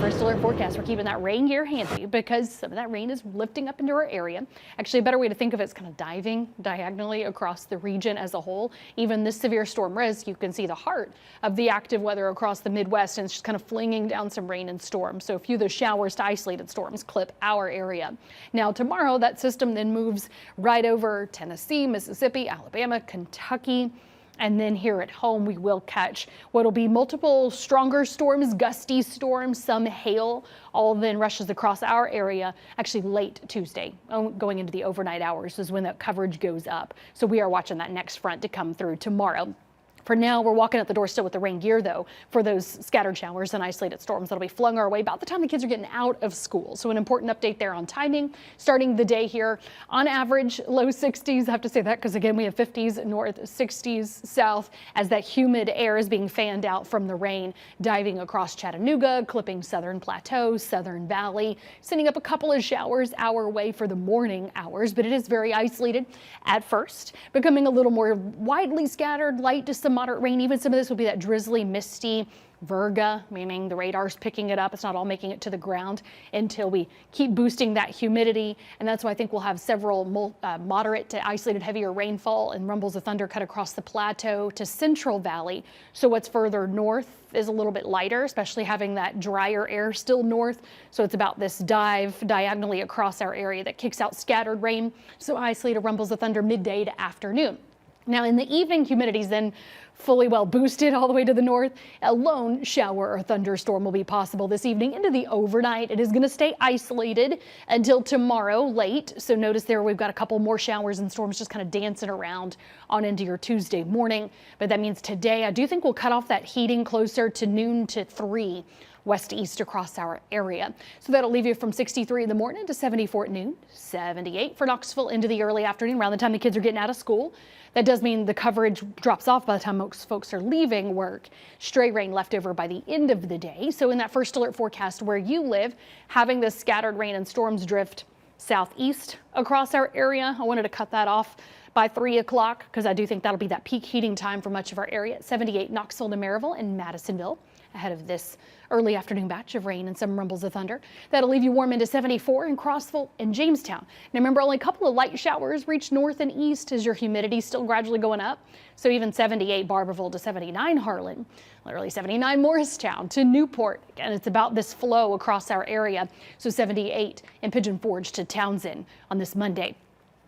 First alert forecast, we're keeping that rain gear handy because some of that rain is lifting up into our area. Actually, a better way to think of it is kind of diving diagonally across the region as a whole. Even this severe storm risk, you can see the heart of the active weather across the Midwest, and it's just kind of flinging down some rain and storms. So a few of those showers to isolated storms clip our area. Now tomorrow, that system then moves right over Tennessee, Mississippi, Alabama, Kentucky. And then here at home, we will catch what will be multiple stronger storms, gusty storms, some hail, all then rushes across our area. Actually, late Tuesday, going into the overnight hours is when that coverage goes up. So we are watching that next front to come through tomorrow. For now, we're walking out the door still with the rain gear, though, for those scattered showers and isolated storms that'll be flung our way about the time the kids are getting out of school. So an important update there on timing. Starting the day here, on average, low 60s. I have to say that because, again, we have 50s north, 60s south as that humid air is being fanned out from the rain, diving across Chattanooga, clipping southern plateau, southern valley, sending up a couple of showers our way for the morning hours. But it is very isolated at first, becoming a little more widely scattered, light to some moderate rain. Even some of this will be that drizzly, misty virga, meaning the radar's picking it up. It's not all making it to the ground until we keep boosting that humidity. And that's why I think we'll have several moderate to isolated heavier rainfall and rumbles of thunder cut across the plateau to Central Valley. So what's further north is a little bit lighter, especially having that drier air still north. So it's about this dive diagonally across our area that kicks out scattered rain. So isolated rumbles of thunder midday to afternoon. Now in the evening, humidity is then fully well boosted all the way to the north. A lone shower or thunderstorm will be possible this evening into the overnight. It is going to stay isolated until tomorrow late. So notice there we've got a couple more showers and storms just kind of dancing around on into your Tuesday morning. But that means today I do think we'll cut off that heating closer to noon to 3. West to east across our area. So that'll leave you from 63 in the morning to 74 at noon, 78 for Knoxville into the early afternoon, around the time the kids are getting out of school. That does mean the coverage drops off by the time most folks are leaving work. Stray rain left over by the end of the day. So in that first alert forecast where you live, having the scattered rain and storms drift southeast across our area, I wanted to cut that off by 3 o'clock because I do think that'll be that peak heating time for much of our area. 78 Knoxville to Maryville and Madisonville ahead of this early afternoon batch of rain and some rumbles of thunder. That'll leave you warm into 74 in Crossville and Jamestown. Now remember, only a couple of light showers reach north and east as your humidity still gradually going up. So even 78 Barberville to 79 Harlan, literally 79 Morristown to Newport. And it's about this flow across our area. So 78 in Pigeon Forge to Townsend on this Monday.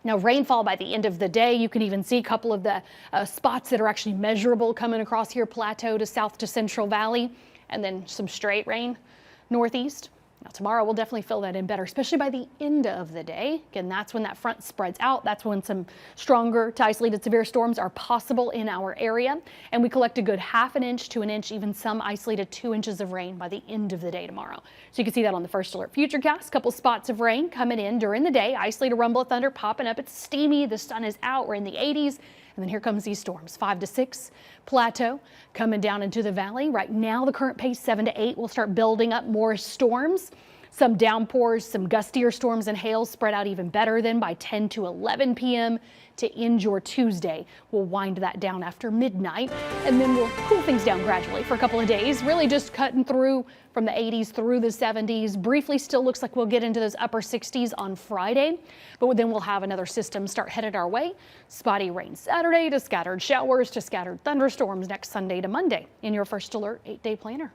Now rainfall by the end of the day, you can even see a couple of the spots that are actually measurable coming across here, plateau to south to Central Valley, and then some straight rain northeast. Now tomorrow we'll definitely fill that in better, especially by the end of the day. Again, that's when that front spreads out. That's when some stronger to isolated severe storms are possible in our area. And we collect a good ½ an inch to an inch, even some isolated 2 inches of rain by the end of the day tomorrow. So you can see that on the first alert futurecast. Couple spots of rain coming in during the day. Isolated rumble of thunder popping up. It's steamy. The sun is out. We're in the 80s. And then here comes these storms, 5 to 6 plateau coming down into the valley. Right now, the current pace 7 to 8 will start building up more storms. Some downpours, some gustier storms and hail spread out even better then by 10 to 11 p.m. to end your Tuesday. We'll wind that down after midnight, and then we'll cool things down gradually for a couple of days, really just cutting through from the 80s through the 70s. Briefly still looks like we'll get into those upper 60s on Friday, but then we'll have another system start headed our way. Spotty rain Saturday to scattered showers to scattered thunderstorms next Sunday to Monday in your first alert 8-day planner.